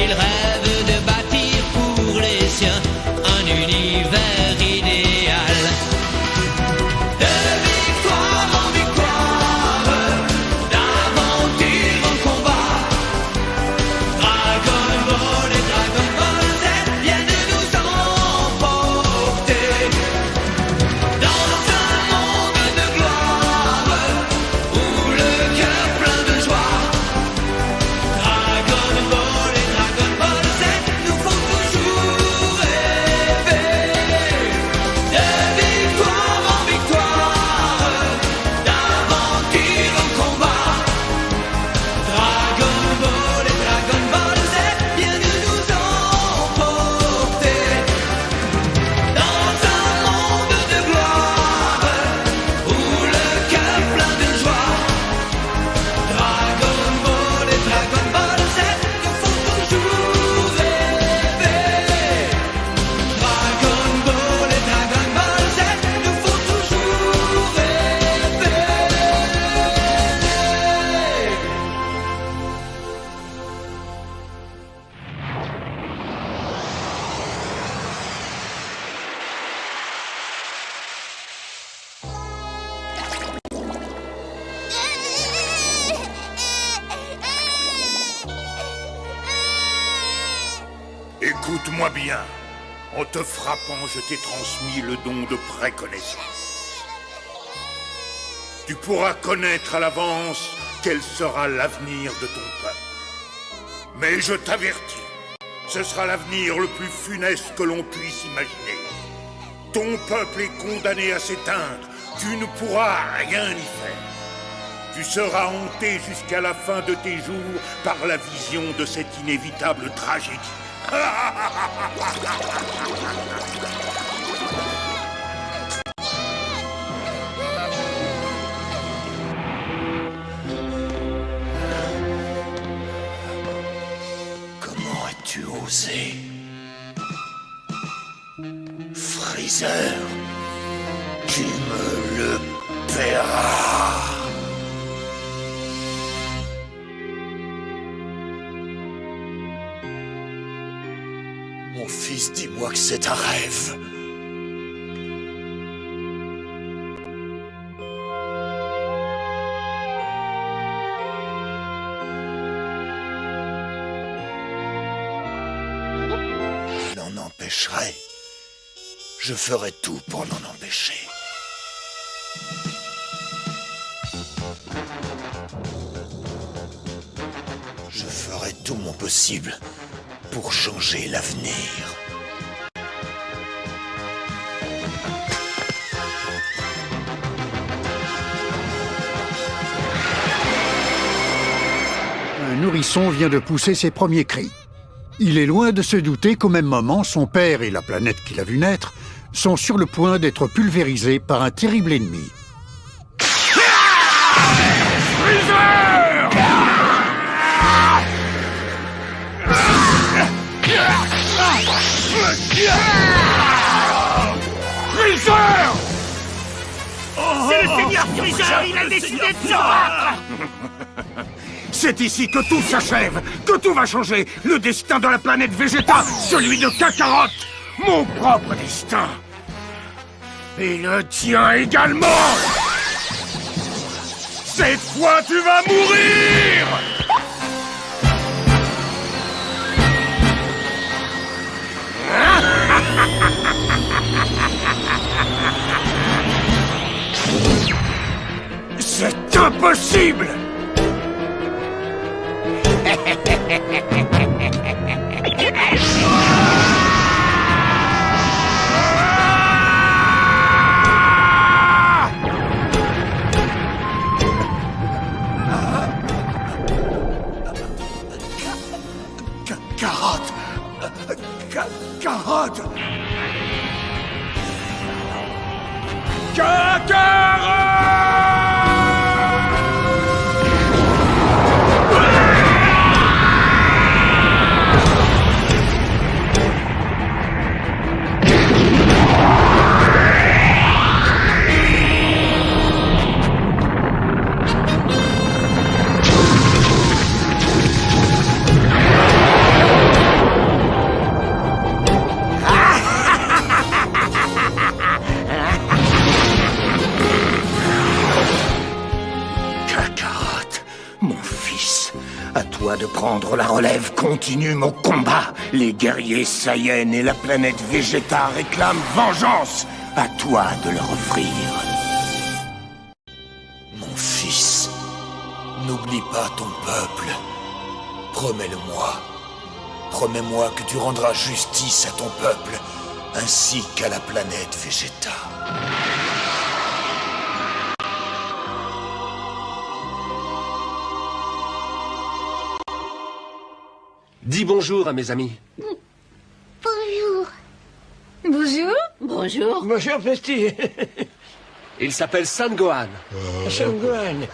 il rêve de bâtir pour les siens un univers idéal. De victoire en victoire, d'aventure en combat, Dragon Ball et Dragon Ball Z viennent nous emporter dans un monde de gloire où le cœur plein de joie. Dragon Ball et Dragon Ball Z nous font toujours rêver. De victoire en victoire, d'aventure en combat, Dragon Ball et Dragon Ball Z viennent nous emporter dans un monde de gloire où le cœur plein de joie. Dragon Ball et Dragon Ball Z nous font toujours rêver. Dragon Ball et Dragon Ball Z nous font toujours rêver. Écoute-moi bien. En te frappant, je t'ai transmis le don de préconnaissance. Tu pourras connaître à l'avance quel sera l'avenir de ton peuple. Mais je t'avertis, ce sera l'avenir le plus funeste que l'on puisse imaginer. Ton peuple est condamné à s'éteindre. Tu ne pourras rien y faire. Tu seras hanté jusqu'à la fin de tes jours par la vision de cette inévitable tragédie. Comment as-tu osé? Freezer, tu me le paieras. Mon fils, dis-moi que c'est un rêve. Je l'en empêcherai. Je ferai tout pour l'en empêcher. Je ferai tout mon possible pour changer l'avenir. Un nourrisson vient de pousser ses premiers cris. Il est loin de se douter qu'au même moment, son père et la planète qu'il a vu naître sont sur le point d'être pulvérisés par un terrible ennemi. Freezer! C'est le Seigneur Freezer! Il a décidé de se battre! C'est ici que tout s'achève, que tout va changer. Le destin de la planète Vegeta, celui de Kakarot, mon propre destin. Et le tien également. Cette fois, tu vas mourir! C'est impossible! Carotte! Carotte! prendre la relève, continue mon combat. Les guerriers Saiyans et la planète Vegeta réclament vengeance. À toi de leur offrir. Mon fils, n'oublie pas ton peuple. Promets-le-moi. Promets-moi que tu rendras justice à ton peuple, ainsi qu'à la planète Vegeta. Dis bonjour à mes amis. Bonjour. Bonjour. Bonjour. Bonjour, petit. Il s'appelle Son Gohan. Son Gohan.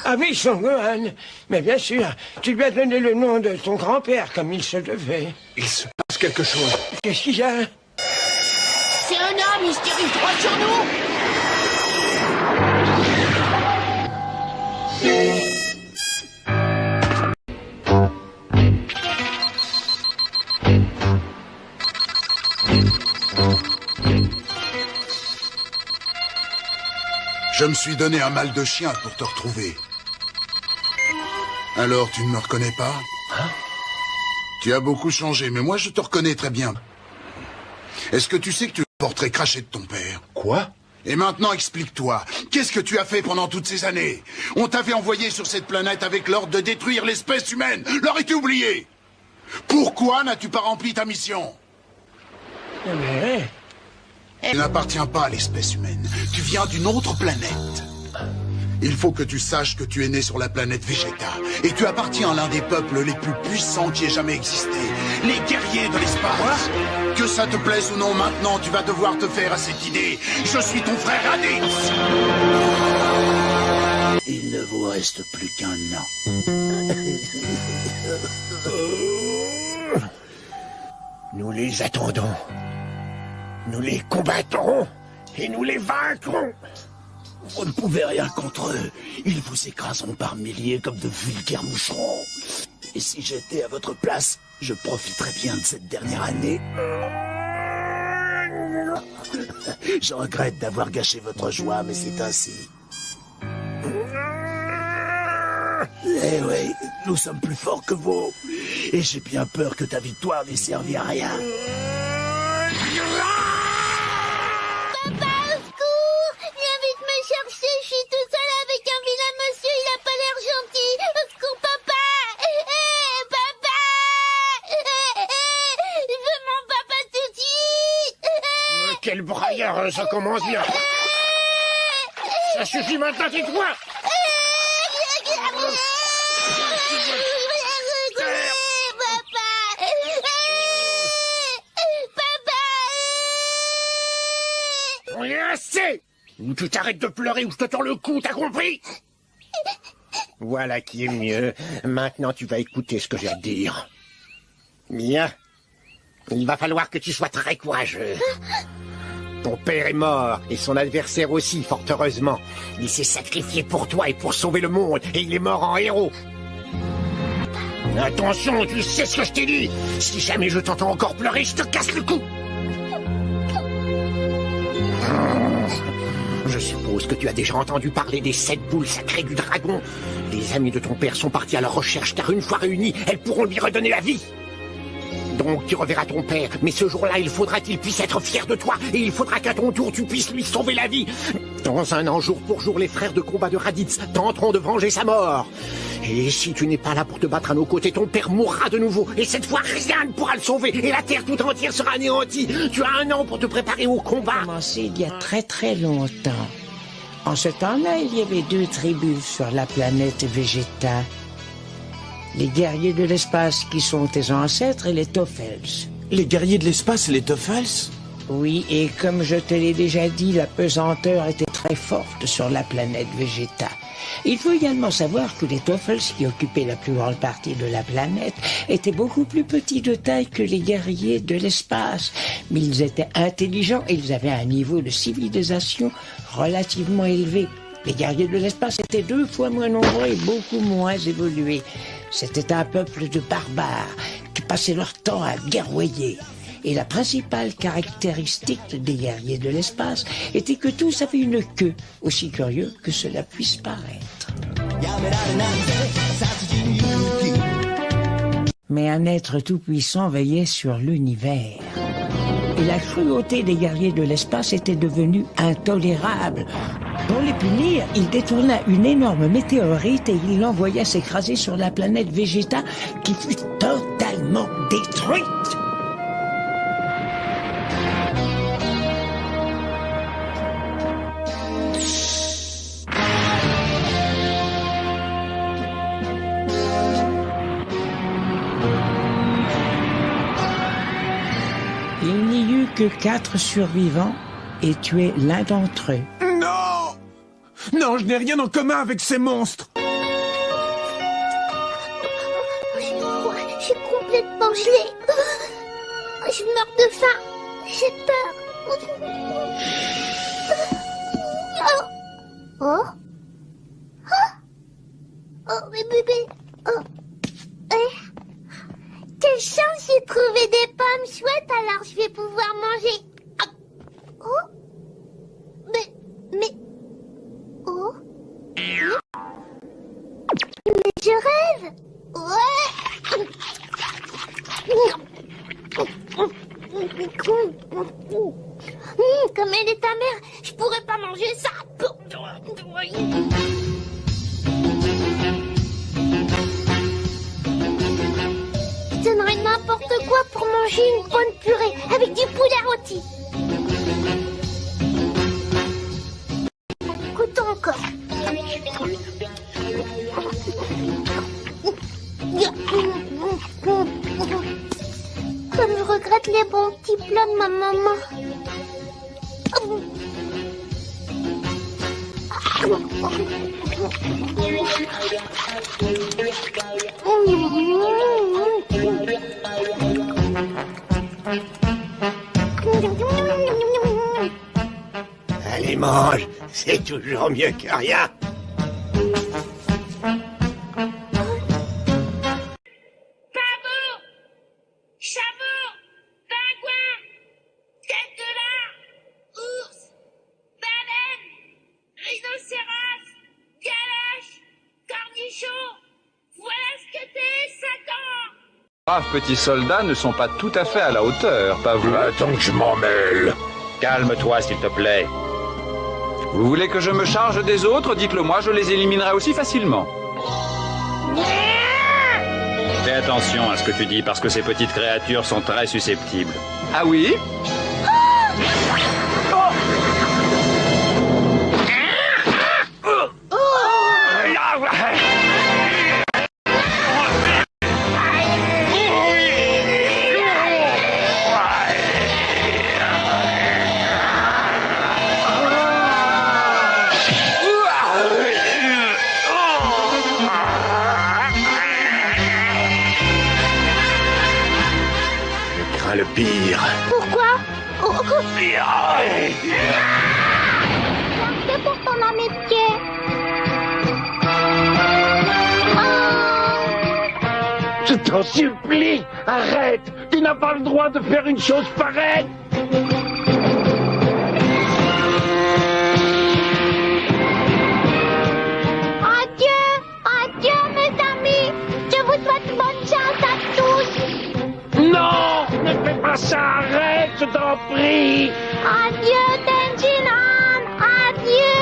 Ah oui, Son Gohan. Mais bien sûr, tu lui as donné le nom de ton grand-père comme il se devait. Il se passe quelque chose. Qu'est-ce qu'il y a? C'est un homme, il se dirige droit sur nous. Je me suis donné un mal de chien pour te retrouver. Alors, tu ne me reconnais pas? Hein? Tu as beaucoup changé, mais moi je te reconnais très bien. Est-ce que tu sais que tu es le portrait craché de ton père? Quoi? Et maintenant, explique-toi. Qu'est-ce que tu as fait pendant toutes ces années? On t'avait envoyé sur cette planète avec l'ordre de détruire l'espèce humaine. L'aurais-tu oublié? Pourquoi n'as-tu pas rempli ta mission? Mais... Tu n'appartiens pas à l'espèce humaine. Tu viens d'une autre planète. Il faut que tu saches que tu es né sur la planète Vegeta. Et tu appartiens à l'un des peuples les plus puissants qui ait jamais existé. Les guerriers de l'espace. Que ça te plaise ou non, maintenant tu vas devoir te faire à cette idée. Je suis ton frère Raditz. Il ne vous reste plus qu'un an. Nous les attendons. Nous les combattrons et nous les vaincrons. Vous ne pouvez rien contre eux. Ils vous écraseront par milliers comme de vulgaires moucherons. Et si j'étais à votre place, je profiterais bien de cette dernière année. Je regrette d'avoir gâché votre joie, mais c'est ainsi. Eh oui, nous sommes plus forts que vous. Et j'ai bien peur que ta victoire n'ait servi à rien. Papa, au secours! Viens vite me chercher, je suis tout seul avec un vilain monsieur, il a pas l'air gentil. Au secours, papa! Papa! Je veux mon papa tout de suite! Quel braillard, ça commence bien. Ça suffit maintenant, tais-toi. On est assez. Ou tu t'arrêtes de pleurer ou je te tords le cou, t'as compris? Voilà qui est mieux. Maintenant, tu vas écouter ce que j'ai à te dire. Bien. Il va falloir que tu sois très courageux. Ton père est mort, et son adversaire aussi, fort heureusement. Il s'est sacrifié pour toi et pour sauver le monde, et il est mort en héros. Attention, tu sais ce que je t'ai dit. Si jamais je t'entends encore pleurer, je te casse le cou. Je suppose que tu as déjà entendu parler des 7 boules sacrées du dragon. Les amis de ton père sont partis à leur recherche, car une fois réunis, elles pourront lui redonner la vie. Donc tu reverras ton père, mais ce jour-là, il faudra qu'il puisse être fier de toi, et il faudra qu'à ton tour, tu puisses lui sauver la vie. Dans un an, jour pour jour, les frères de combat de Raditz tenteront de venger sa mort. Et si tu n'es pas là pour te battre à nos côtés, ton père mourra de nouveau, et cette fois, rien ne pourra le sauver, et la terre tout entière sera anéantie. Tu as un an pour te préparer au combat. Commencé il y a très très longtemps. En ce temps-là, il y avait 2 tribus sur la planète Vegeta. Les guerriers de l'espace qui sont tes ancêtres et les Toffels. Les guerriers de l'espace, les Toffels? Oui, et comme je te l'ai déjà dit, la pesanteur était très forte sur la planète Vegeta. Il faut également savoir que les Toffels, qui occupaient la plus grande partie de la planète, étaient beaucoup plus petits de taille que les guerriers de l'espace. Mais ils étaient intelligents et ils avaient un niveau de civilisation relativement élevé. Les guerriers de l'espace étaient 2 fois moins nombreux et beaucoup moins évolués. C'était un peuple de barbares qui passaient leur temps à guerroyer. Et la principale caractéristique des guerriers de l'espace était que tous avaient une queue, aussi curieux que cela puisse paraître. Mais un être tout-puissant veillait sur l'univers. Et la cruauté des guerriers de l'espace était devenue intolérable. Pour les punir, il détourna une énorme météorite et il l'envoya s'écraser sur la planète Vegeta qui fut totalement détruite. Il n'y eut que 4 survivants et tu es l'un d'entre eux. Non! Non, je n'ai rien en commun avec ces monstres! Je suis complètement gelée. Je meurs de faim. J'ai peur. Oh. Oh, mais bébé. Oh. Quelle chance, j'ai trouvé des pommes chouettes, alors je vais pouvoir manger. Oh. Mais. Oh. Mais je rêve. Ouais. Comme elle est ta mère, je pourrais pas manger ça. Je donnerais n'importe quoi pour manger une bonne purée avec du poulet rôti. Goûtons encore. Comme je regrette les bons petits plats de ma maman. Allez, mange, c'est toujours mieux que rien. Chameau, pingouin, tête de lard, ours, baleine, rhinocéros, galache, cornichon. Voilà ce que t'es, Satan! Braves petits soldats ne sont pas tout à fait à la hauteur, pas vous? Attends que je m'en mêle. Calme-toi, s'il te plaît. Vous voulez que je me charge des autres? Dites-le moi, je les éliminerai aussi facilement. Fais attention à ce que tu dis, parce que ces petites créatures sont très susceptibles. Ah oui? Le pire. Pourquoi? C'est pour ton amitié. Je t'en supplie, arrête. Tu n'as pas le droit de faire une chose pareille. Adieu mes amis. Je vous souhaite bonne chance à tous. Non, ne fais pas ça, arrête, je t'en prie. Adieu, Tenjinan. Adieu.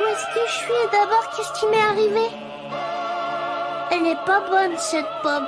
Où est-ce que je suis et d'abord, qu'est-ce qui m'est arrivé? Elle n'est pas bonne, cette pomme.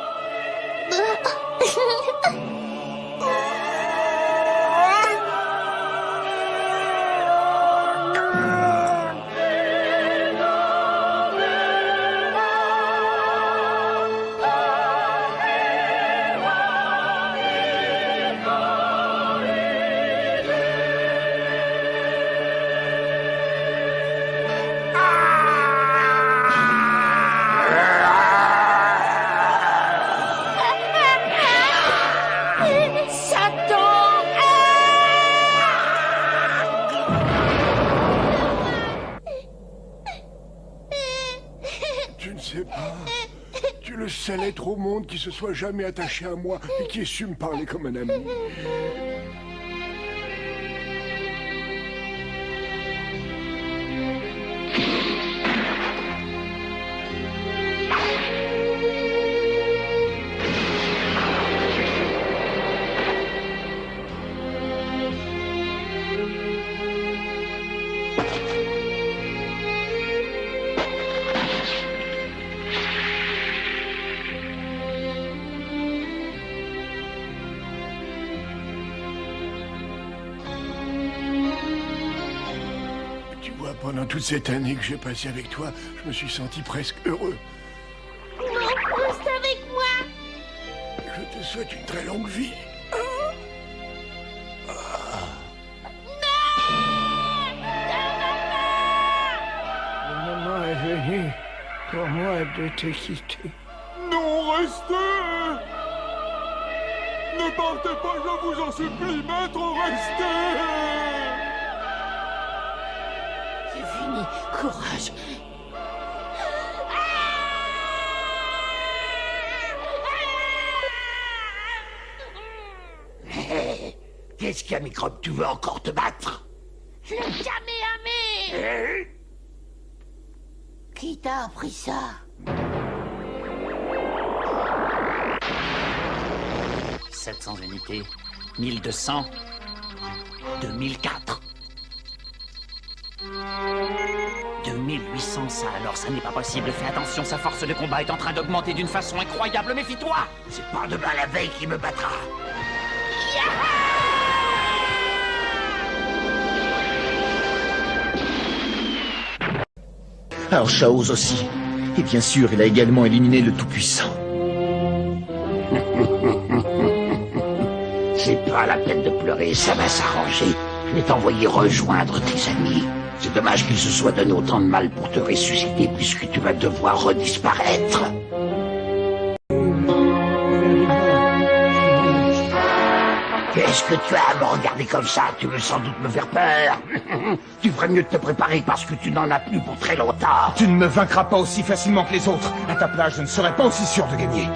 Tu le seul être au monde qui se soit jamais attaché à moi et qui ait su me parler comme un ami. Pendant toute cette année que j'ai passée avec toi, je me suis senti presque heureux. Non, reste avec moi. Je te souhaite une très longue vie. Le moment est venu pour moi de te quitter. Non, restez! Ne partez pas, je vous en supplie, maître, restez! C'est fini. Courage. Qu'est-ce qu'il y a, Microbe? Tu veux encore te battre? Je l'ai jamais aimé. Qui t'a appris ça? « 700 unités, 1200, 2004. 2800, ça alors, ça n'est pas possible. Fais attention, sa force de combat est en train d'augmenter d'une façon incroyable. Méfie-toi! C'est pas demain la veille qui me battra. Alors Chaos aussi. Et bien sûr, il a également éliminé le Tout-Puissant. C'est pas la peine de pleurer, ça va s'arranger. Je vais t'envoyer rejoindre tes amis. C'est dommage qu'ils se soient donné autant de mal pour te ressusciter puisque tu vas devoir redisparaître. Qu'est-ce que tu as à me regarder comme ça? Tu veux sans doute me faire peur. Tu ferais mieux de te préparer parce que tu n'en as plus pour très longtemps. Tu ne me vaincras pas aussi facilement que les autres. À ta place, je ne serais pas aussi sûr de gagner.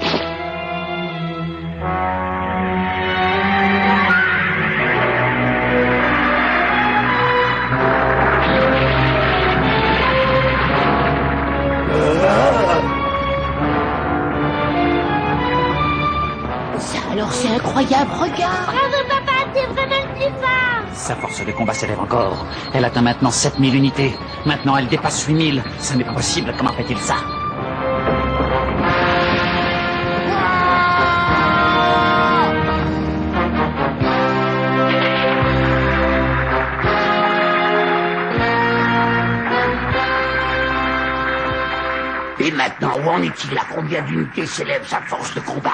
Ça alors, c'est incroyable, regarde. Bravo papa, t'es vraiment le plus fort. Sa force de combat s'élève encore. Elle atteint maintenant 7000 unités. Maintenant, elle dépasse 8000. Ça n'est pas possible. Comment fait-il ça? Et maintenant, où en est-il? À combien d'unités s'élève sa force de combat?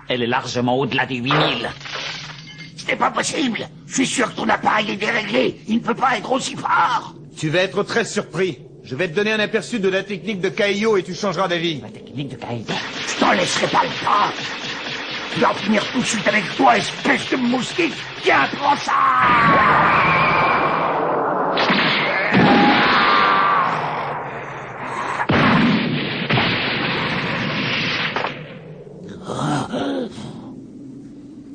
Elle est largement au-delà des 8000. Ce n'est pas possible. Je suis sûr que ton appareil est déréglé. Il ne peut pas être aussi fort. Tu vas être très surpris. Je vais te donner un aperçu de la technique de Kaio et tu changeras d'avis. La technique de Kaio? Je t'en laisserai pas le temps. Je vais en finir tout de suite avec toi, espèce de moustique. Tiens, prends ça.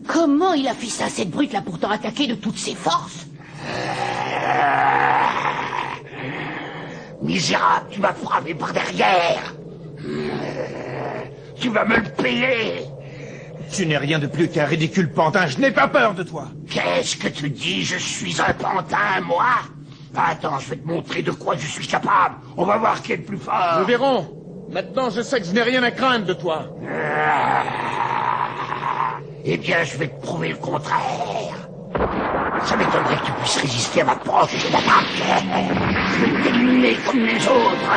Comment il a fait ça? Cette brute l'a pourtant attaqué de toutes ses forces. Misérable, tu m'as frappé par derrière. Tu vas me le payer. Tu n'es rien de plus qu'un ridicule pantin. Je n'ai pas peur de toi. Qu'est-ce que tu dis? Je suis un pantin, moi? Attends, je vais te montrer de quoi je suis capable. On va voir qui est le plus fort. Nous verrons. Maintenant, je sais que je n'ai rien à craindre de toi. Eh bien, je vais te prouver le contraire. Ça m'étonnerait que tu puisses résister à ma prochaine attaque. Je vais t'éliminer comme les autres.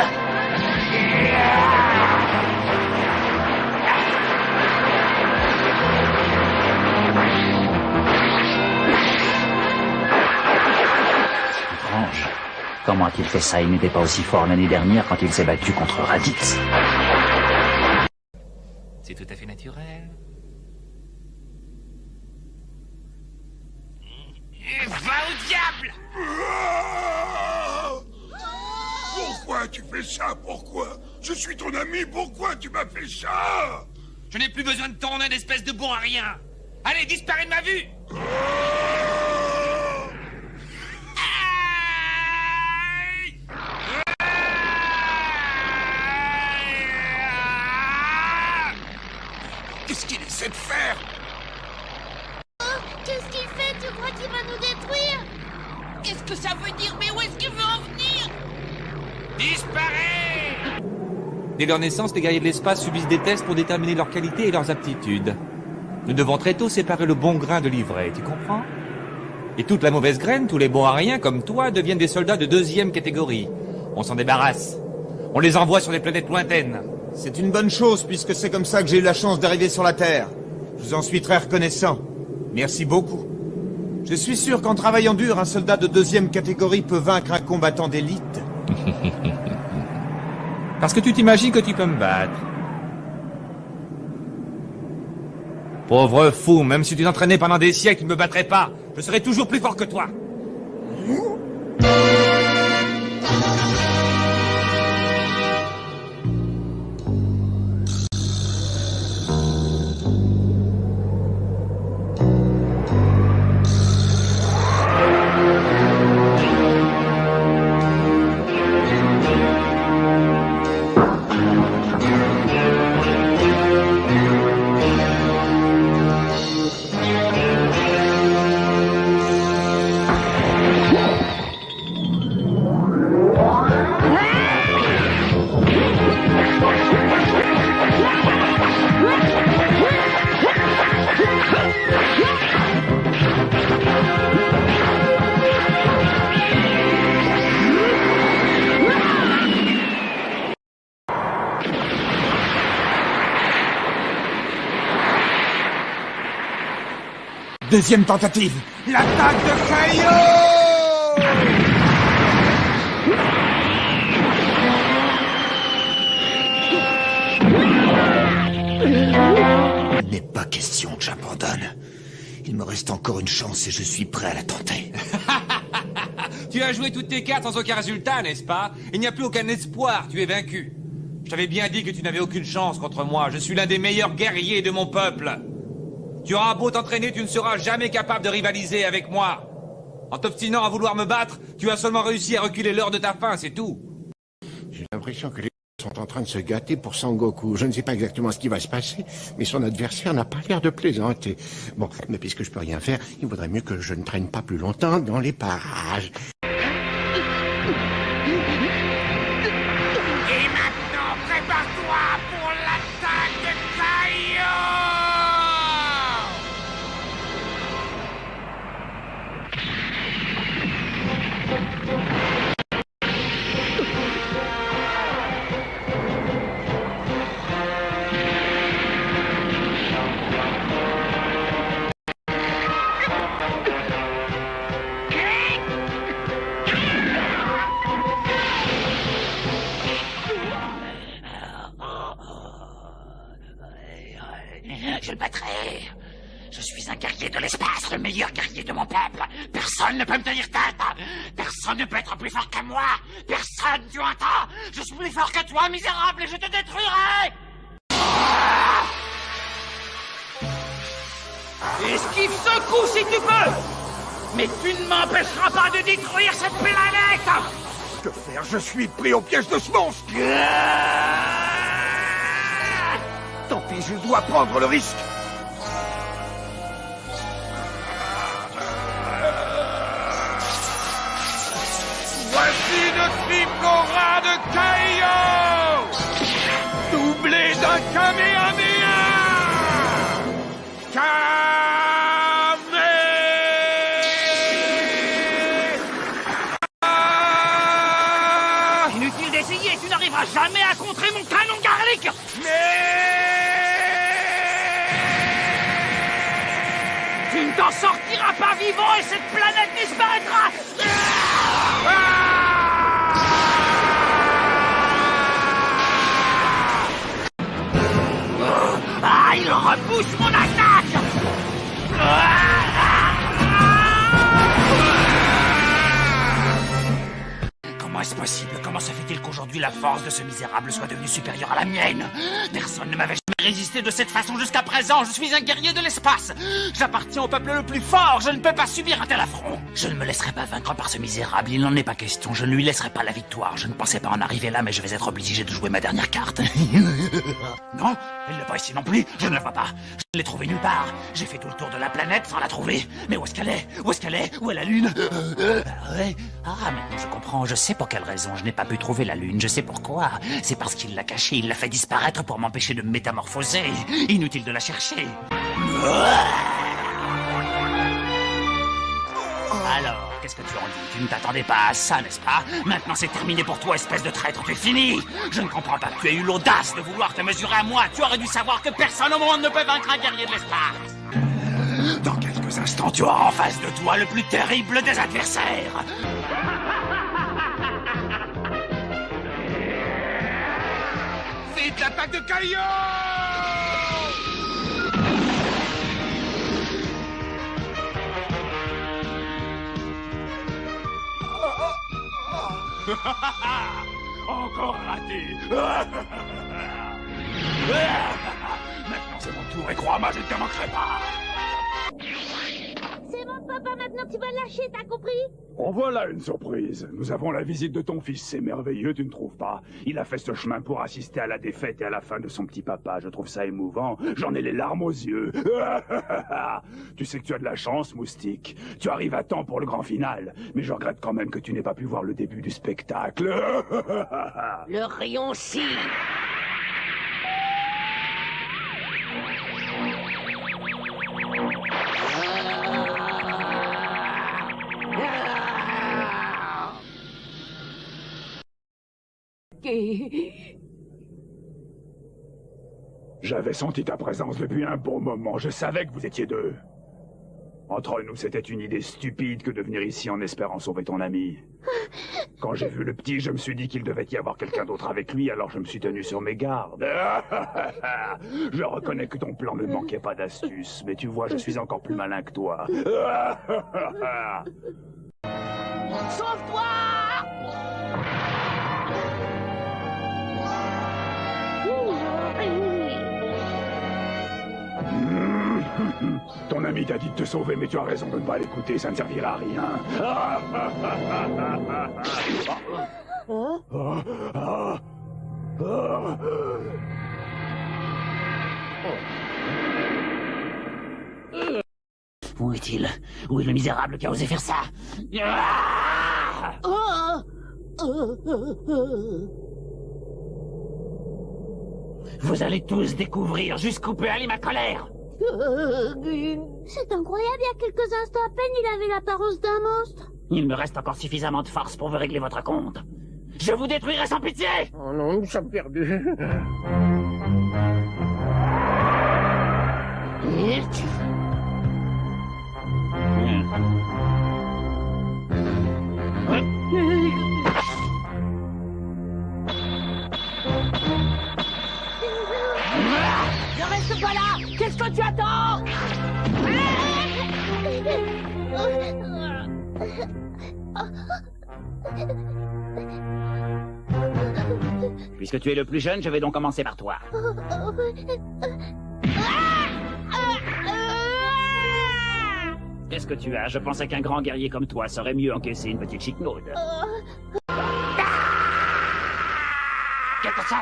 Étrange. Comment a-t-il fait ça? Il n'était pas aussi fort l'année dernière quand il s'est battu contre Raditz. C'est tout à fait naturel. Va au diable! Pourquoi tu fais ça? Pourquoi? Je suis ton ami, pourquoi tu m'as fait ça? Je n'ai plus besoin de ton aide, espèce de bon à rien! Allez, disparais de ma vue! Qu'est-ce qu'il essaie de faire? Qu'est-ce qu'il fait? Tu crois qu'il va nous détruire? Qu'est-ce que ça veut dire? Mais où est-ce qu'il veut en venir? Disparais! Dès leur naissance, les guerriers de l'espace subissent des tests pour déterminer leur qualité et leurs aptitudes. Nous devons très tôt séparer le bon grain de l'ivraie, tu comprends? Et toute la mauvaise graine, tous les bons à rien comme toi, deviennent des soldats de 2e catégorie. On s'en débarrasse. On les envoie sur des planètes lointaines. C'est une bonne chose, puisque c'est comme ça que j'ai eu la chance d'arriver sur la Terre. Je vous en suis très reconnaissant. Merci beaucoup. Je suis sûr qu'en travaillant dur, un soldat de 2e catégorie peut vaincre un combattant d'élite. Parce que tu t'imagines que tu peux me battre. Pauvre fou, même si tu t'entraînais pendant des siècles, tu ne me battrais pas. Je serai toujours plus fort que toi. Deuxième tentative, l'attaque de Kaio! Il n'est pas question que j'abandonne. Il me reste encore une chance et je suis prêt à la tenter. Tu as joué toutes tes cartes sans aucun résultat, n'est-ce pas? Il n'y a plus aucun espoir, tu es vaincu. Je t'avais bien dit que tu n'avais aucune chance contre moi. Je suis l'un des meilleurs guerriers de mon peuple. Tu auras beau t'entraîner, tu ne seras jamais capable de rivaliser avec moi. En t'obstinant à vouloir me battre, tu as seulement réussi à reculer l'heure de ta fin, c'est tout. J'ai l'impression que les sont en train de se gâter pour Sangoku. Je ne sais pas exactement ce qui va se passer, mais son adversaire n'a pas l'air de plaisanter. Bon, mais puisque je peux rien faire, il vaudrait mieux que je ne traîne pas plus longtemps dans les parages. Et maintenant, prépare-toi pour l'attaque de Kaio! Je le battrai. Je suis un guerrier de l'espace, le meilleur guerrier de mon peuple. Personne ne peut me tenir tête. Personne ne peut être plus fort que moi. Personne, tu entends? Je suis plus fort que toi, misérable, et je te détruirai. Esquive ce coup si tu peux! Mais tu ne m'empêcheras pas de détruire cette planète! Que faire? Je suis pris au piège de ce monstre! Tant pis, je dois prendre le risque. Voici le triple aura de Kaio! Doublé d'un Kamehameha! Inutile d'essayer, tu n'arriveras jamais à contrer mon canon garlic. Tu ne t'en sortiras pas vivant et cette planète disparaîtra! Ah, il repousse mon attaque. Comment est-ce possible? Comment se fait-il qu'aujourd'hui la force de ce misérable soit devenue supérieure à la mienne? Personne ne m'avait jamais résisté de cette façon jusqu'à présent. Je suis un guerrier de l'espace. J'appartiens au peuple le plus fort. Je ne peux pas subir un tel affront. Je ne me laisserai pas vaincre par ce misérable. Il n'en est pas question. Je ne lui laisserai pas la victoire. Je ne pensais pas en arriver là, mais je vais être obligé de jouer ma dernière carte. Non, elle n'est pas ici non plus. Je ne la vois pas. Je ne l'ai trouvée nulle part. J'ai fait tout le tour de la planète sans la trouver. Mais où est-ce qu'elle est? Où est-ce qu'elle est? Où est la Lune? Ouais. Ah, maintenant je comprends. Je sais pour quelle raison je n'ai pas pu trouver la Lune. Je sais pourquoi. C'est parce qu'il l'a cachée. Il l'a fait disparaître pour m'empêcher de me métamorphoser. Inutile de la chercher. qu'est-ce que tu en dis? Tu ne t'attendais pas à ça, n'est-ce pas? Maintenant c'est terminé pour toi, espèce de traître, tu es fini! Je ne comprends pas que tu aies eu l'audace de vouloir te mesurer à moi. Tu aurais dû savoir que personne au monde ne peut vaincre un guerrier de l'espace. Dans quelques instants, tu auras en face de toi le plus terrible des adversaires. Vite, l'attaque de Caillot! Encore raté. Maintenant c'est mon tour et crois-moi, je ne te manquerai pas. C'est bon, papa, maintenant tu vas lâcher, t'as compris? En voilà une surprise. Nous avons la visite de ton fils, c'est merveilleux, tu ne trouves pas? Il a fait ce chemin pour assister à la défaite et à la fin de son petit papa. Je trouve ça émouvant, j'en ai les larmes aux yeux. Tu sais que tu as de la chance, Moustique. Tu arrives à temps pour le grand final, mais je regrette quand même que tu n'aies pas pu voir le début du spectacle. Le rayon cire. J'avais senti ta présence depuis un bon moment, je savais que vous étiez deux. Entre nous, c'était une idée stupide que de venir ici en espérant sauver ton ami. Quand j'ai vu le petit, je me suis dit qu'il devait y avoir quelqu'un d'autre avec lui, alors je me suis tenu sur mes gardes. Je reconnais que ton plan ne manquait pas d'astuce, mais tu vois, je suis encore plus malin que toi. Sauve-toi! Ton ami t'a dit de te sauver, mais tu as raison de ne pas l'écouter, ça ne servira à rien. Où est-il? Où est le misérable qui a osé faire ça? Vous allez tous découvrir jusqu'où peut aller ma colère. C'est incroyable, il y a quelques instants à peine, il avait l'apparence d'un monstre. Il me reste encore suffisamment de force pour vous régler votre compte. Je vous détruirai sans pitié. Oh non, nous sommes perdus. Ne reste pas là! Qu'est-ce que tu attends? Puisque tu es le plus jeune, je vais donc commencer par toi. Qu'est-ce que tu as? Je pensais qu'un grand guerrier comme toi saurait mieux encaisser une petite chiquenaude. Qu'est-ce que c'est?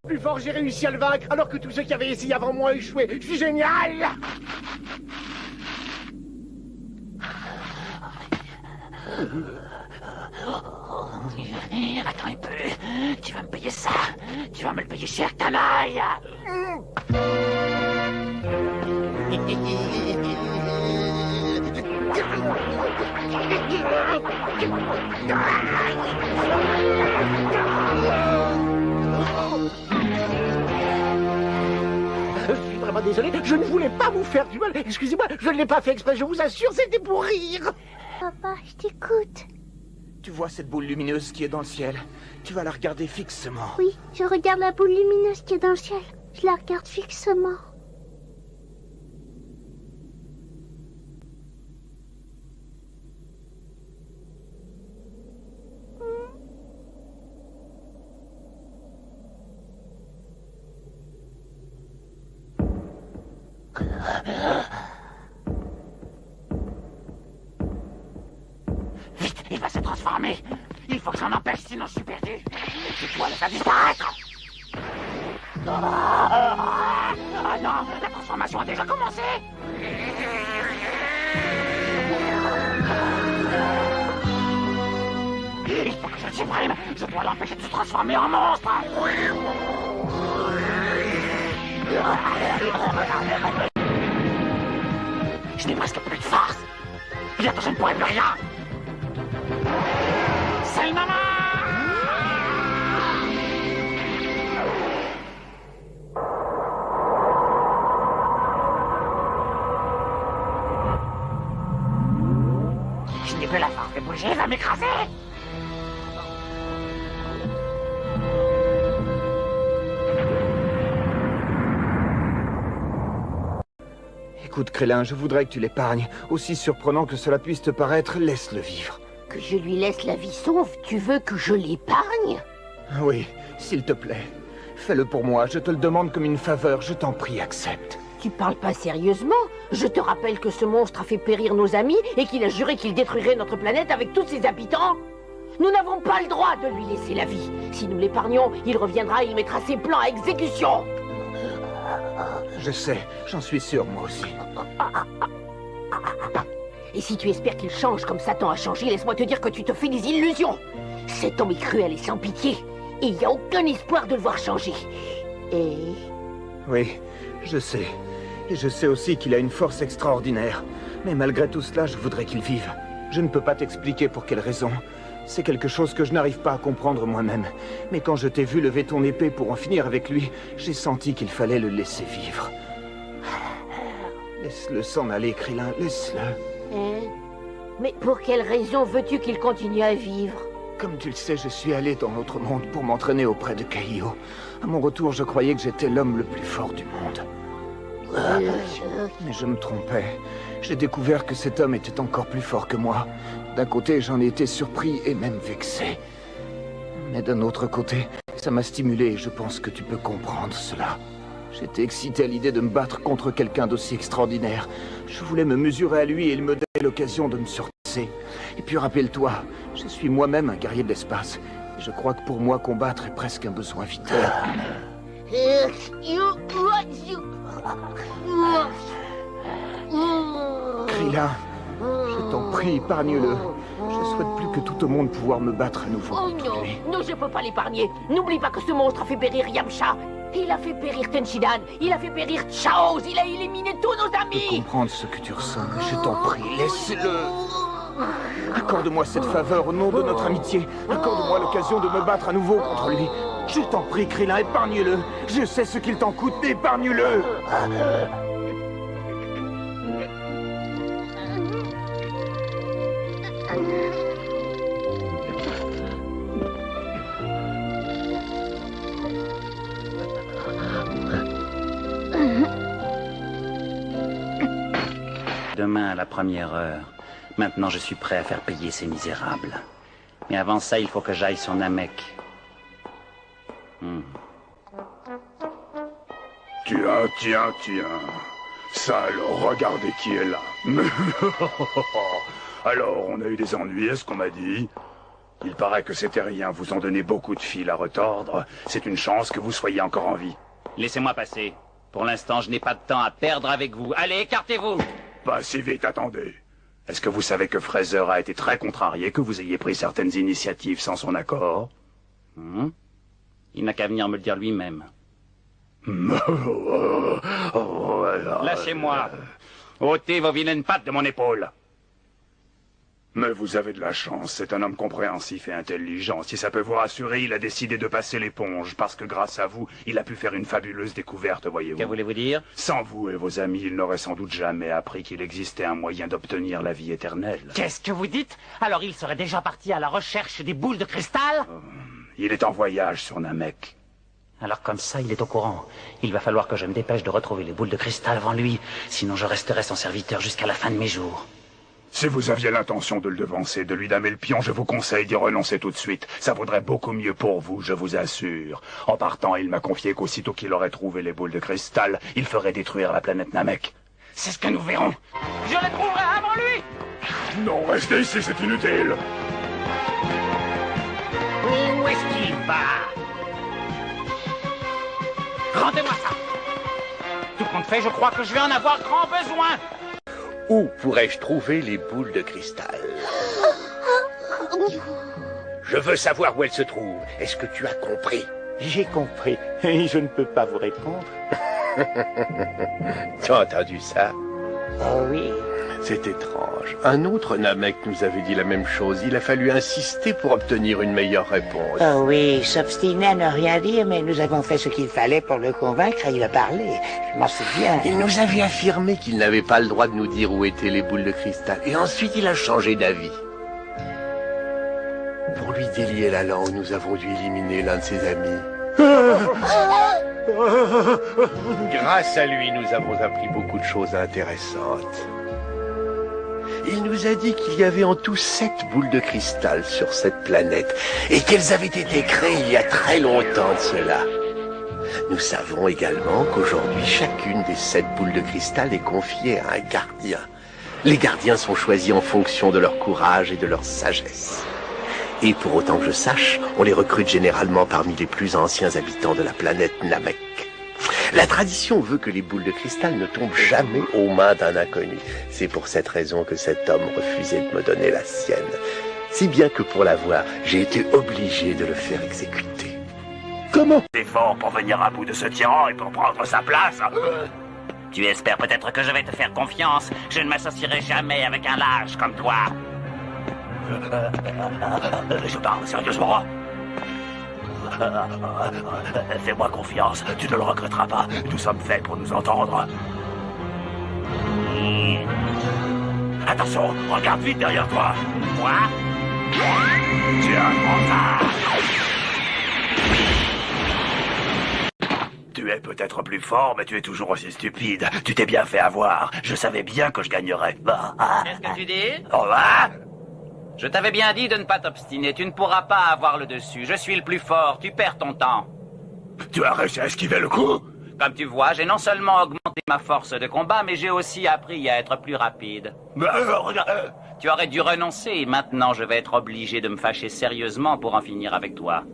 Plus fort, j'ai réussi à le vaincre, alors que tous ceux qui avaient essayé avant moi ont échoué. Je suis génial! Attends un peu. Tu vas me payer ça. Tu vas me le payer cher, canaille. Je suis vraiment désolé, je ne voulais pas vous faire du mal. Excusez-moi, je ne l'ai pas fait exprès, je vous assure, c'était pour rire. Papa, je t'écoute. Tu vois cette boule lumineuse qui est dans le ciel? Tu vas la regarder fixement. Oui, je regarde la boule lumineuse qui est dans le ciel. Je la regarde fixement. Vite, il va se transformer. Il faut que j'en empêche, sinon je suis perdu. Je dois le faire disparaître. Ah non, la transformation a déjà commencé. Il faut que je le supprime. Je dois l'empêcher de se transformer en monstre. Je n'ai presque plus de force. Bientôt je ne pourrai plus rien. C'est le moment. Je n'ai plus la force de bouger, il va m'écraser. Écoute, Krillin, je voudrais que tu l'épargnes. Aussi surprenant que cela puisse te paraître, laisse-le vivre. Que je lui laisse la vie sauve, tu veux que je l'épargne? Oui, s'il te plaît. Fais-le pour moi, je te le demande comme une faveur, je t'en prie, accepte. Tu parles pas sérieusement? Je te rappelle que ce monstre a fait périr nos amis et qu'il a juré qu'il détruirait notre planète avec tous ses habitants. Nous n'avons pas le droit de lui laisser la vie. Si nous l'épargnons, il reviendra et il mettra ses plans à exécution. Je sais, j'en suis sûr, moi aussi. Et si tu espères qu'il change comme Satan a changé, laisse-moi te dire que tu te fais des illusions. Cet homme est cruel et sans pitié. Et il n'y a aucun espoir de le voir changer. Et... Oui, je sais. Et je sais aussi qu'il a une force extraordinaire. Mais malgré tout cela, je voudrais qu'il vive. Je ne peux pas t'expliquer pour quelle raison. C'est quelque chose que je n'arrive pas à comprendre moi-même. Mais quand je t'ai vu lever ton épée pour en finir avec lui, j'ai senti qu'il fallait le laisser vivre. Laisse-le s'en aller, Krillin, laisse-le. Hein? Mais pour quelle raison veux-tu qu'il continue à vivre? Comme tu le sais, je suis allé dans l'autre monde pour m'entraîner auprès de Kaio. À mon retour, je croyais que j'étais l'homme le plus fort du monde. Mais je me trompais. J'ai découvert que cet homme était encore plus fort que moi. D'un côté, j'en ai été surpris et même vexé. Mais d'un autre côté, ça m'a stimulé et je pense que tu peux comprendre cela. J'étais excité à l'idée de me battre contre quelqu'un d'aussi extraordinaire. Je voulais me mesurer à lui et il me donnait l'occasion de me surpasser. Et puis rappelle-toi, je suis moi-même un guerrier de l'espace. Et je crois que pour moi, combattre est presque un besoin vital. Krillin, je t'en prie, épargne-le. Je souhaite plus que tout au monde pouvoir me battre à nouveau contre lui. Non, je peux pas l'épargner. N'oublie pas que ce monstre a fait périr Yamcha. Il a fait périr Tenshinhan. Il a fait périr Chaos. Il a éliminé tous nos amis. Je peux comprendre ce que tu ressens, mais je t'en prie, laisse-le. Accorde-moi cette faveur au nom de notre amitié. Accorde-moi l'occasion de me battre à nouveau contre lui. Je t'en prie, Krillin, épargne-le. Je sais ce qu'il t'en coûte, mais épargne-le. Demain à la première heure. Maintenant, je suis prêt à faire payer ces misérables. Mais avant ça, il faut que j'aille sur Namek. Tiens. Ça alors, regardez qui est là. Alors, on a eu des ennuis, est-ce qu'on m'a dit? Il paraît que ces terriens vous ont donné beaucoup de fil à retordre. C'est une chance que vous soyez encore en vie. Laissez-moi passer. Pour l'instant, je n'ai pas de temps à perdre avec vous. Allez, écartez-vous! Pas si vite, attendez. Est-ce que vous savez que Fraser a été très contrarié que vous ayez pris certaines initiatives sans son accord? Il n'a qu'à venir me le dire lui-même. Lâchez-moi. Ôtez vos vilaines pattes de mon épaule. Mais vous avez de la chance, c'est un homme compréhensif et intelligent. Si ça peut vous rassurer, il a décidé de passer l'éponge, parce que grâce à vous, il a pu faire une fabuleuse découverte, voyez-vous. Que voulez-vous dire? Sans vous et vos amis, il n'aurait sans doute jamais appris qu'il existait un moyen d'obtenir la vie éternelle. Qu'est-ce que vous dites? Alors il serait déjà parti à la recherche des boules de cristal? Il est en voyage sur Namek. Alors comme ça, il est au courant. Il va falloir que je me dépêche de retrouver les boules de cristal avant lui, sinon je resterai son serviteur jusqu'à la fin de mes jours. Si vous aviez l'intention de le devancer, de lui damer le pion, je vous conseille d'y renoncer tout de suite. Ça vaudrait beaucoup mieux pour vous, je vous assure. En partant, il m'a confié qu'aussitôt qu'il aurait trouvé les boules de cristal, il ferait détruire la planète Namek. C'est ce que nous verrons. Je les trouverai avant lui. Non, restez ici, c'est inutile. Où est-ce qu'il va? Rendez-moi ça. Tout compte fait, je crois que je vais en avoir grand besoin. Où pourrais-je trouver les boules de cristal? Je veux savoir où elle se trouve. Est-ce que tu as compris? J'ai compris, et je ne peux pas vous répondre. Tu as entendu ça? Oh oui. C'est étrange. Un autre Namek nous avait dit la même chose. Il a fallu insister pour obtenir une meilleure réponse. Oh oui, s'obstiner à ne rien dire, mais nous avons fait ce qu'il fallait pour le convaincre et il a parlé. Je m'en souviens. Il nous avait affirmé qu'il n'avait pas le droit de nous dire où étaient les boules de cristal. Et ensuite, il a changé d'avis. Pour lui délier la langue, nous avons dû éliminer l'un de ses amis. Grâce à lui, nous avons appris beaucoup de choses intéressantes. Il nous a dit qu'il y avait en tout 7 boules de cristal sur cette planète et qu'elles avaient été créées il y a très longtemps de cela. Nous savons également qu'aujourd'hui, chacune des 7 boules de cristal est confiée à un gardien. Les gardiens sont choisis en fonction de leur courage et de leur sagesse. Et pour autant que je sache, on les recrute généralement parmi les plus anciens habitants de la planète Namek. La tradition veut que les boules de cristal ne tombent jamais aux mains d'un inconnu. C'est pour cette raison que cet homme refusait de me donner la sienne. Si bien que pour l'avoir, j'ai été obligé de le faire exécuter. Comment? T'es fort pour venir à bout de ce tyran et pour prendre sa place. Tu espères peut-être que je vais te faire confiance. Je ne m'associerai jamais avec un lâche comme toi. Je parle sérieusement. Fais-moi confiance, tu ne le regretteras pas. Nous sommes faits pour nous entendre. Attention, regarde vite derrière toi. Moi? Tu es un grand. Tu es peut-être plus fort, mais tu es toujours aussi stupide. Tu t'es bien fait avoir. Je savais bien que je gagnerais. Qu'est-ce que tu dis? Oh, va! Je t'avais bien dit de ne pas t'obstiner. Tu ne pourras pas avoir le dessus. Je suis le plus fort. Tu perds ton temps. Tu as réussi à esquiver le coup? Comme tu vois, j'ai non seulement augmenté ma force de combat, mais j'ai aussi appris à être plus rapide. Regarde. Tu aurais dû renoncer. Maintenant, je vais être obligé de me fâcher sérieusement pour en finir avec toi.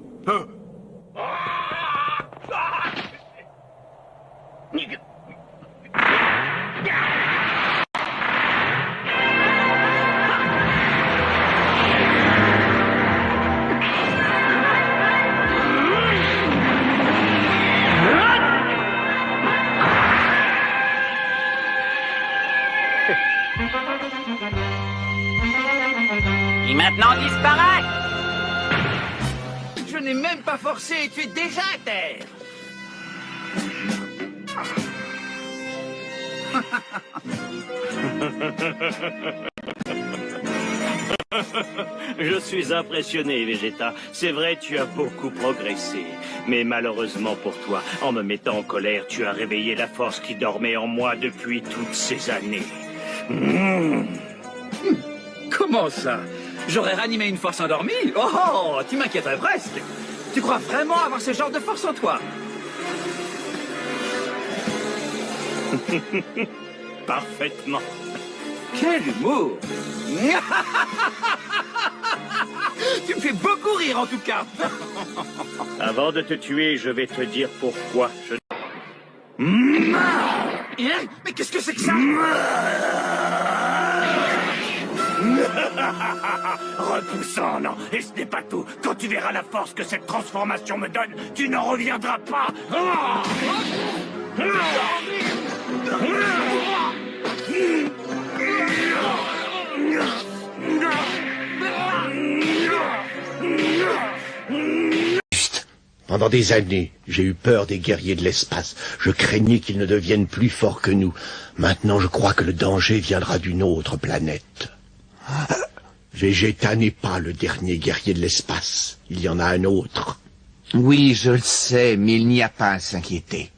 Et maintenant, disparaît! Je n'ai même pas forcé et tu es déjà à terre. Je suis impressionné, Vegeta. C'est vrai, tu as beaucoup progressé. Mais malheureusement pour toi, en me mettant en colère, tu as réveillé la force qui dormait en moi depuis toutes ces années. Comment ça? J'aurais ranimé une force endormie? Oh, tu m'inquiéterais presque. Tu crois vraiment avoir ce genre de force en toi? Parfaitement. Quel humour! Tu me fais beaucoup rire en tout cas. Avant de te tuer, je vais te dire pourquoi je... Mais qu'est-ce que c'est que ça? Repoussant, non. Et ce n'est pas tout. Quand tu verras la force que cette transformation me donne, tu n'en reviendras pas. Pendant des années, j'ai eu peur des guerriers de l'espace. Je craignais qu'ils ne deviennent plus forts que nous. Maintenant, je crois que le danger viendra d'une autre planète. Vegeta n'est pas le dernier guerrier de l'espace. Il y en a un autre. Oui, je le sais, mais il n'y a pas à s'inquiéter.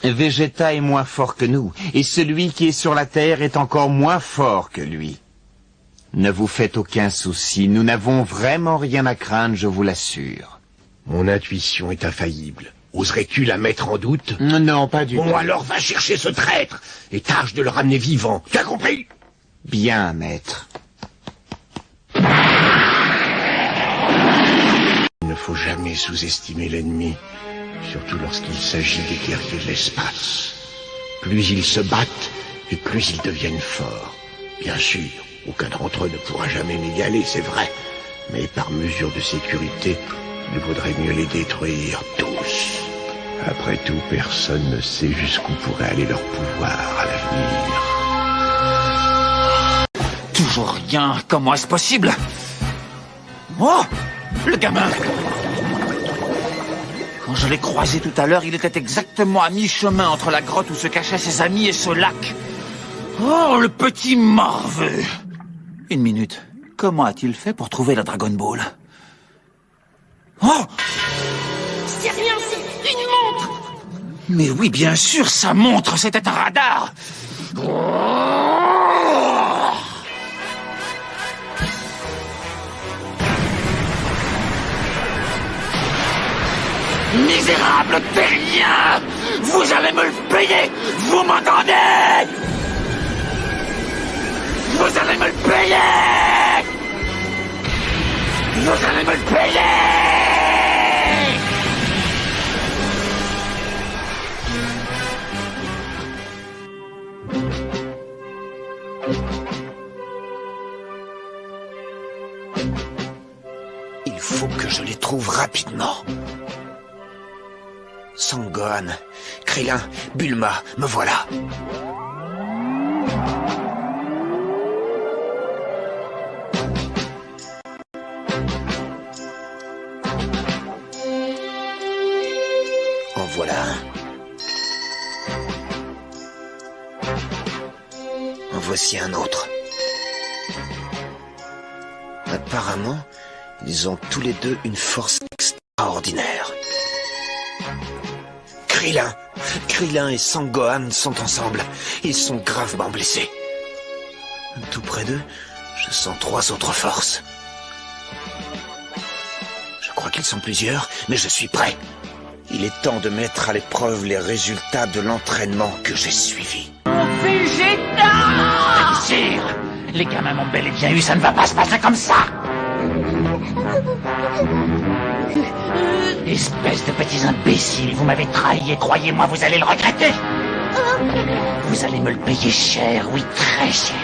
Vegeta est moins fort que nous, et celui qui est sur la Terre est encore moins fort que lui. Ne vous faites aucun souci, nous n'avons vraiment rien à craindre, je vous l'assure. Mon intuition est infaillible. Oserais-tu la mettre en doute? Non, pas du tout. Bon, alors va chercher ce traître et tâche de le ramener vivant. Tu as compris? Bien, maître. Il ne faut jamais sous-estimer l'ennemi, surtout lorsqu'il s'agit des guerriers de l'espace. Plus ils se battent, et plus ils deviennent forts. Bien sûr, aucun d'entre eux ne pourra jamais m'égaler, c'est vrai. Mais par mesure de sécurité, il vaudrait mieux les détruire tous. Après tout, personne ne sait jusqu'où pourrait aller leur pouvoir à l'avenir. Toujours rien. Comment est-ce possible? Oh! Le gamin! Quand je l'ai croisé tout à l'heure, il était exactement à mi-chemin entre la grotte où se cachaient ses amis et ce lac. Oh, le petit morveux! Une minute. Comment a-t-il fait pour trouver la Dragon Ball? Oh! C'est rien, c'est une montre. Mais oui, bien sûr, sa montre, c'était un radar! Misérable terrien! Vous allez me le payer! Vous m'entendez? Vous allez me le payer! Vous allez me le payer! Il faut que je les trouve rapidement. Sangohan, Krillin, Bulma, me voilà. En voilà un. En voici un autre. Apparemment, ils ont tous les deux une force extraordinaire. Krillin et Sangohan sont ensemble. Ils sont gravement blessés. Tout près d'eux, je sens 3 autres forces. Je crois qu'ils sont plusieurs, mais je suis prêt. Il est temps de mettre à l'épreuve les résultats de l'entraînement que j'ai suivi. Vegeta! Sire, les gamins m'ont bel et bien eu, ça ne va pas se passer comme ça! Espèce de petits imbéciles, vous m'avez trahi et croyez-moi, vous allez le regretter. Vous allez me le payer cher, oui, très cher.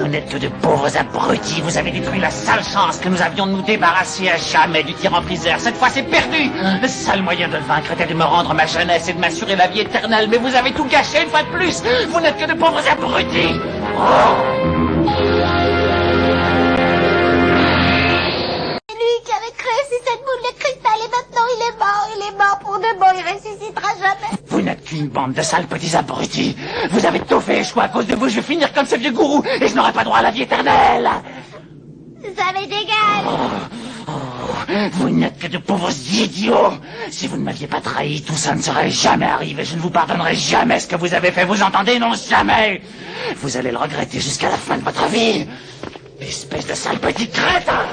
Vous n'êtes que de pauvres abrutis, vous avez détruit la seule chance que nous avions de nous débarrasser à jamais du tyran-priseur. Cette fois, c'est perdu. Le seul moyen de le vaincre était de me rendre ma jeunesse et de m'assurer la vie éternelle, mais vous avez tout gâché une fois de plus. Vous n'êtes que de pauvres abrutis. Qui avait créé cette boule de cristal et maintenant il est mort pour de bon, il ressuscitera jamais. Vous n'êtes qu'une bande de sales petits abrutis. Vous avez tout fait échouer à cause de vous, je vais finir comme ce vieux gourou et je n'aurai pas droit à la vie éternelle. Ça m'est égal. Vous n'êtes que de pauvres idiots. Si vous ne m'aviez pas trahi, tout ça ne serait jamais arrivé. Je ne vous pardonnerai jamais ce que vous avez fait, vous entendez? Non, jamais. Vous allez le regretter jusqu'à la fin de votre vie. Espèce de sale petit crétin.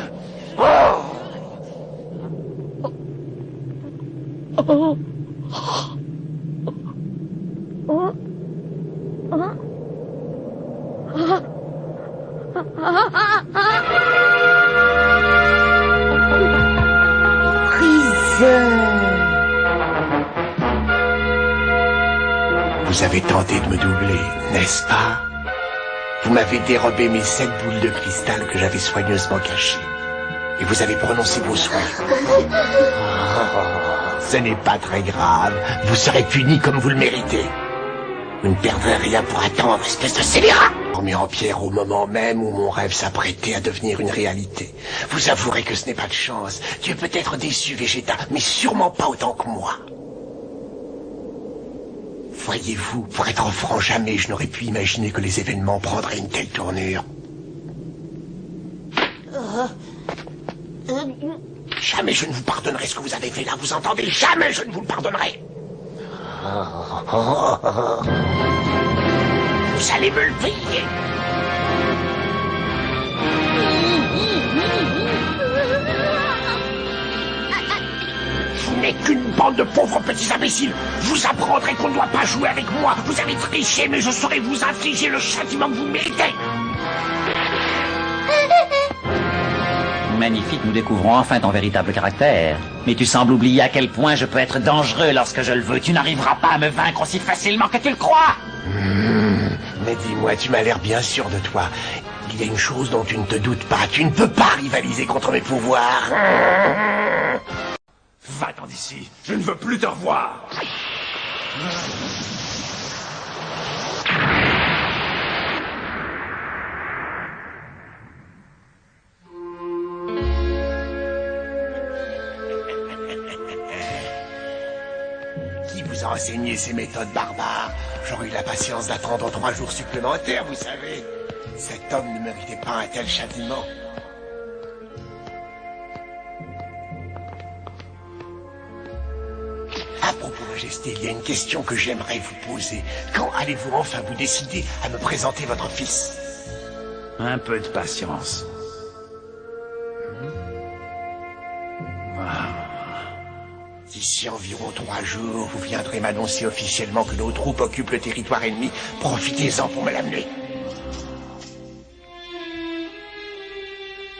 Vous avez tenté de me doubler, n'est-ce pas? Vous m'avez dérobé mes 7 boules de cristal que j'avais soigneusement cachées. Et vous avez prononcé vos souhaits. Ce n'est pas très grave. Vous serez puni comme vous le méritez. Vous ne perdrez rien pour attendre, espèce de scélérat! Formé en pierre au moment même où mon rêve s'apprêtait à devenir une réalité. Vous avouerez que ce n'est pas de chance. Tu es peut-être déçu, Vegeta, mais sûrement pas autant que moi. Voyez-vous, pour être franc, jamais je n'aurais pu imaginer que les événements prendraient une telle tournure. Jamais je ne vous pardonnerai ce que vous avez fait là, vous entendez? Jamais je ne vous le pardonnerai. Vous allez me le payer. Vous n'êtes qu'une bande de pauvres petits imbéciles. Vous apprendrez qu'on ne doit pas jouer avec moi. Vous avez triché, mais je saurai vous infliger le châtiment que vous méritez. Magnifique, nous découvrons enfin ton véritable caractère. Mais tu sembles oublier à quel point je peux être dangereux lorsque je le veux. Tu n'arriveras pas à me vaincre aussi facilement que tu le crois. Mais dis-moi, tu m'as l'air bien sûr de toi. Il y a une chose dont tu ne te doutes pas. Tu ne peux pas rivaliser contre mes pouvoirs. Va-t'en d'ici. Je ne veux plus te revoir. Qui vous a enseigné ces méthodes barbares? J'aurais eu la patience d'attendre 3 jours supplémentaires, vous savez. Cet homme ne méritait pas un tel châtiment. À propos, Majesté, il y a une question que j'aimerais vous poser. Quand allez-vous enfin vous décider à me présenter votre fils? Un peu de patience. D'ici environ 3 jours, vous viendrez m'annoncer officiellement que nos troupes occupent le territoire ennemi. Profitez-en pour me l'amener.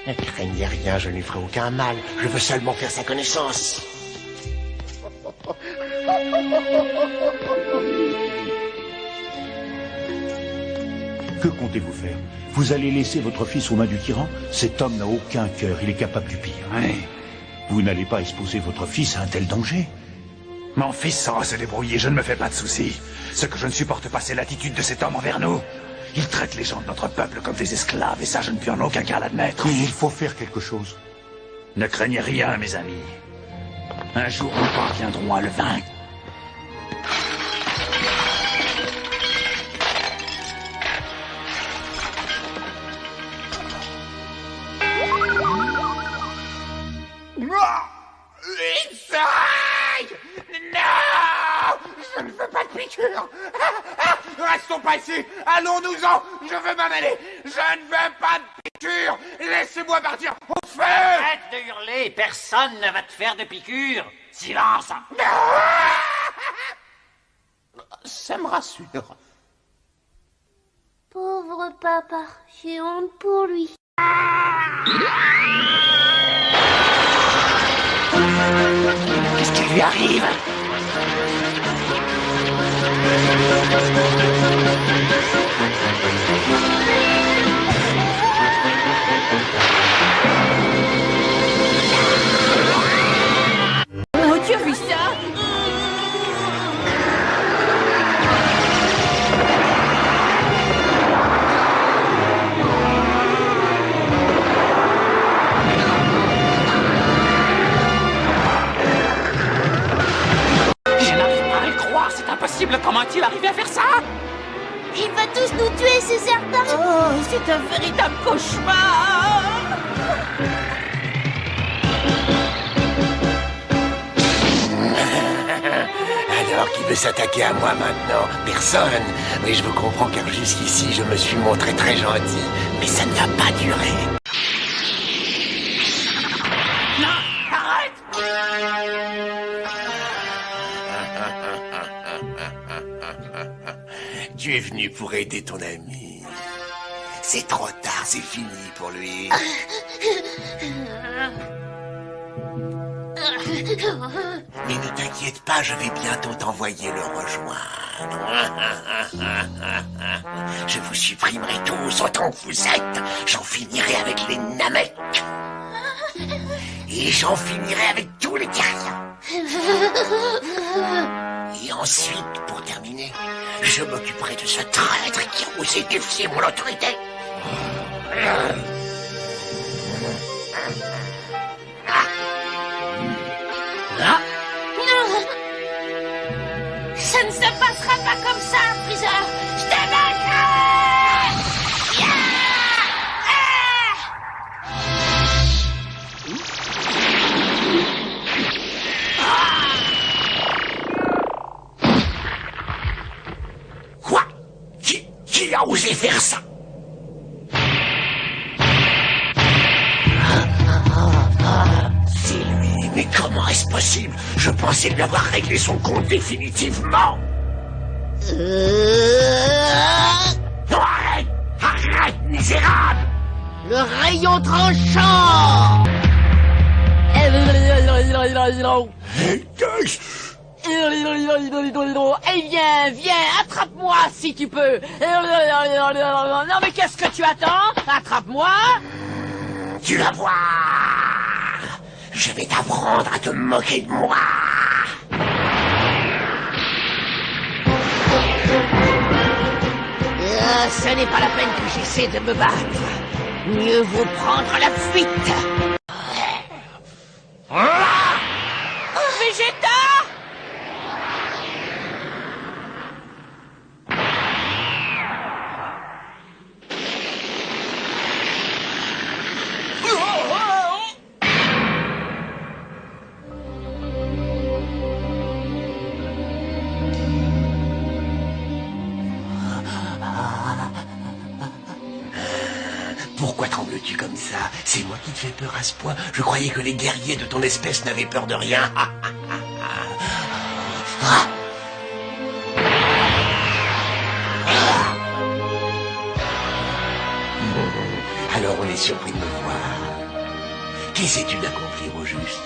Ne craignez rien, je ne lui ferai aucun mal. Je veux seulement faire sa connaissance. Que comptez-vous faire? Vous allez laisser votre fils aux mains du tyran? Cet homme n'a aucun cœur, il est capable du pire. Oui. Vous n'allez pas exposer votre fils à un tel danger? Mon fils saura se débrouiller, je ne me fais pas de soucis. Ce que je ne supporte pas, c'est l'attitude de cet homme envers nous. Il traite les gens de notre peuple comme des esclaves, et ça, je ne puis en aucun cas l'admettre. Il faut faire quelque chose. Ne craignez rien, mes amis. Un jour, nous parviendrons à le vaincre. Non! Je ne veux pas de piqûre! Restons pas ici! Allons-nous-en! Je veux m'en aller! Je ne veux pas de piqûre! Laissez-moi partir! Au feu! Arrête de hurler! Personne ne va te faire de piqûre! Silence! Ça me rassure. Pauvre papa, j'ai honte pour lui. Qu'est-ce qui lui arrive? Oh, tu as vu ça? C'est impossible, comment est-il arrivé à faire ça? Il va tous nous tuer, c'est certain. Oh, c'est un véritable cauchemar. Alors, qui veut s'attaquer à moi maintenant? Personne. Oui, je vous comprends, car jusqu'ici, je me suis montré très gentil. Mais ça ne va pas durer. Non, arrête! Tu es venu pour aider ton ami. C'est trop tard, c'est fini pour lui. Mais ne t'inquiète pas, je vais bientôt t'envoyer le rejoindre. Je vous supprimerai tous autant que vous êtes. J'en finirai avec les Namek. Et j'en finirai avec tous les terriens. Et ensuite, pour terminer, je m'occuperai de ce traître qui a osé défier mon autorité. Ça ne se passera pas comme ça, Freezer. Je te vaincrai. Quoi? Qui a osé faire ça? C'est lui, mais comment est-ce possible? Je pensais lui avoir réglé son compte définitivement. Non, arrête! Arrête, misérable! Le rayon tranchant. viens, attrape-moi si tu peux. Non mais qu'est-ce que tu attends? Attrape-moi. Tu vas voir. Je vais t'apprendre à te moquer de moi. Ce n'est pas la peine que j'essaie de me battre. Mieux vaut prendre la fuite. Vegeta! Pourquoi trembles-tu comme ça? C'est moi qui te fais peur à ce point? Je croyais que les guerriers de ton espèce n'avaient peur de rien. Alors on est surpris de me voir. Qu'essaies-tu d'accomplir au juste?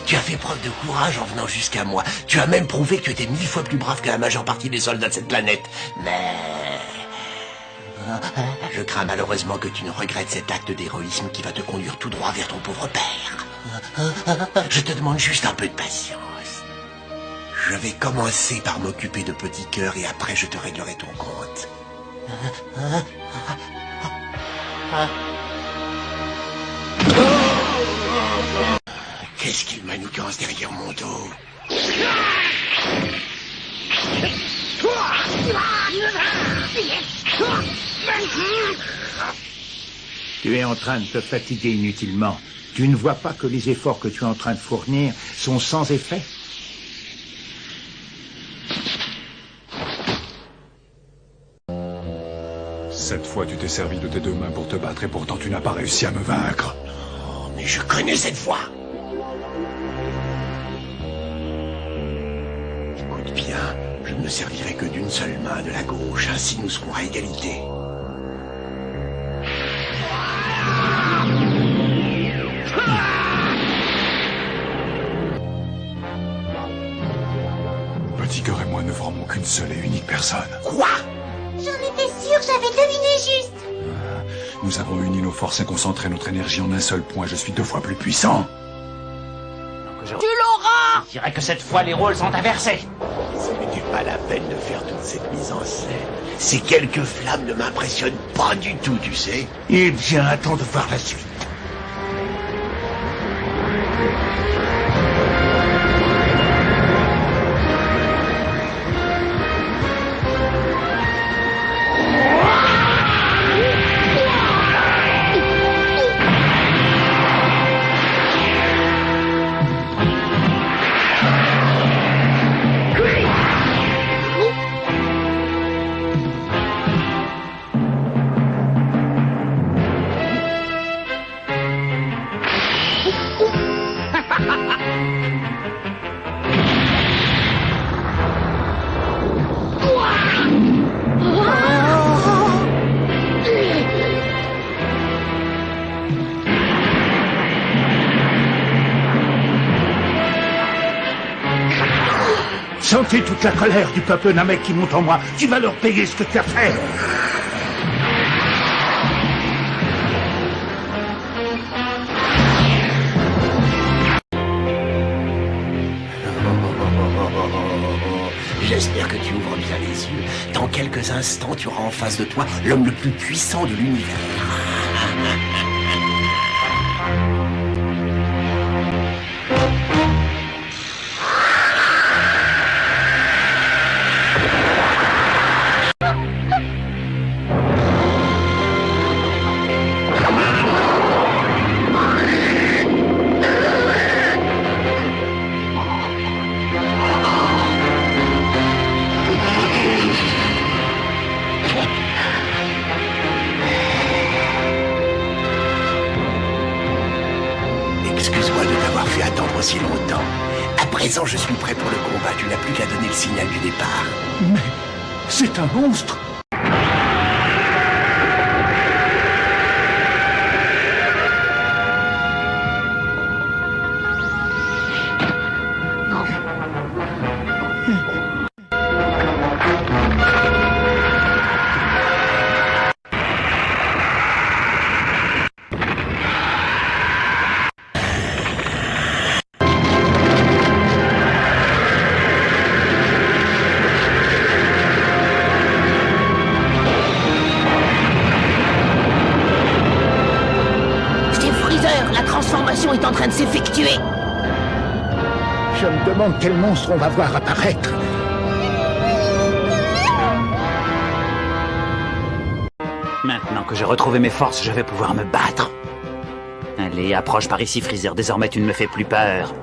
Tu as fait preuve de courage en venant jusqu'à moi. Tu as même prouvé que tu étais 1000 fois plus brave que la majeure partie des soldats de cette planète. Mais... je crains malheureusement que tu ne regrettes cet acte d'héroïsme qui va te conduire tout droit vers ton pauvre père. Je te demande juste un peu de patience. Je vais commencer par m'occuper de Petit Cœur et après je te réglerai ton compte. Qu'est-ce qu'il manigance derrière mon dos? Tu es en train de te fatiguer inutilement. Tu ne vois pas que les efforts que tu es en train de fournir sont sans effet? Cette fois, tu t'es servi de tes deux mains pour te battre et pourtant tu n'as pas réussi à me vaincre. Oh, mais je connais cette voix. Écoute bien, je ne me servirai que d'une seule main, de la gauche, ainsi nous serons à égalité. Petit Cœur et moi ne formons qu'une seule et unique personne. Quoi? J'en étais sûre, j'avais deviné juste. Nous avons uni nos forces et concentré notre énergie en un seul point. Je suis 2 fois plus puissant. Tu l'auras! Je dirais que cette fois, les rôles sont inversés. Ce n'était pas la peine de faire toute cette mise en scène. Ces quelques flammes ne m'impressionnent pas du tout, tu sais. Eh bien, attends de voir la suite. Sentez toute la colère du peuple Namek qui monte en moi. Tu vas leur payer ce que tu as fait. J'espère que tu ouvres bien les yeux. Dans quelques instants, tu auras en face de toi l'homme le plus puissant de l'univers. Excuse-moi de t'avoir fait attendre aussi longtemps. À présent, je suis prêt pour le combat. Tu n'as plus qu'à donner le signal du départ. Mais c'est un monstre. s'effectuer. Je me demande quel monstre on va voir apparaître. Maintenant que j'ai retrouvé mes forces, je vais pouvoir me battre. Allez, approche par ici, Freezer. Désormais, tu ne me fais plus peur.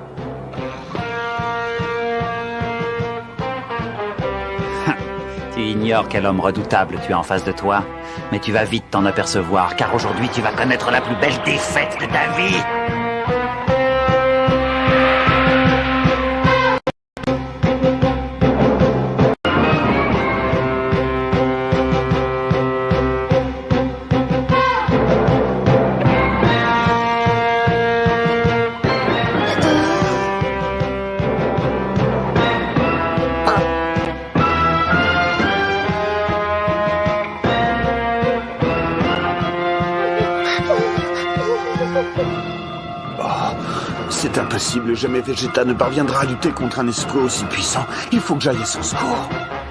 Tu ignores quel homme redoutable tu as en face de toi. Mais tu vas vite t'en apercevoir, car aujourd'hui, tu vas connaître la plus belle défaite de ta vie. C'est impossible, jamais Vegeta ne parviendra à lutter contre un esprit aussi puissant. Il faut que j'aille à son secours.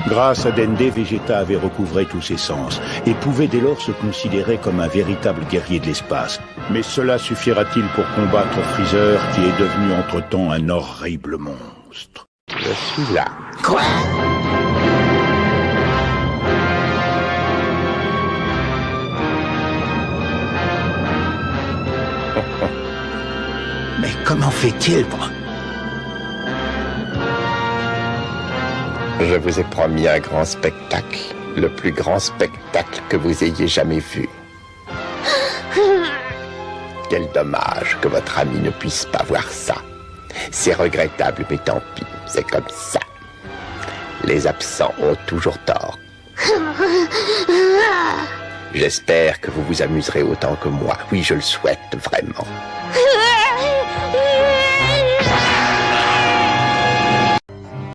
Grâce à Dende, Vegeta avait recouvré tous ses sens et pouvait dès lors se considérer comme un véritable guerrier de l'espace. Mais cela suffira-t-il pour combattre Freezer, qui est devenu entre-temps un horrible monstre? Je suis là. Quoi? Mais comment fait-il pour... Je vous ai promis un grand spectacle, le plus grand spectacle que vous ayez jamais vu. Quel dommage que votre ami ne puisse pas voir ça. C'est regrettable, mais tant pis, c'est comme ça. Les absents ont toujours tort. J'espère que vous vous amuserez autant que moi. Oui, je le souhaite vraiment.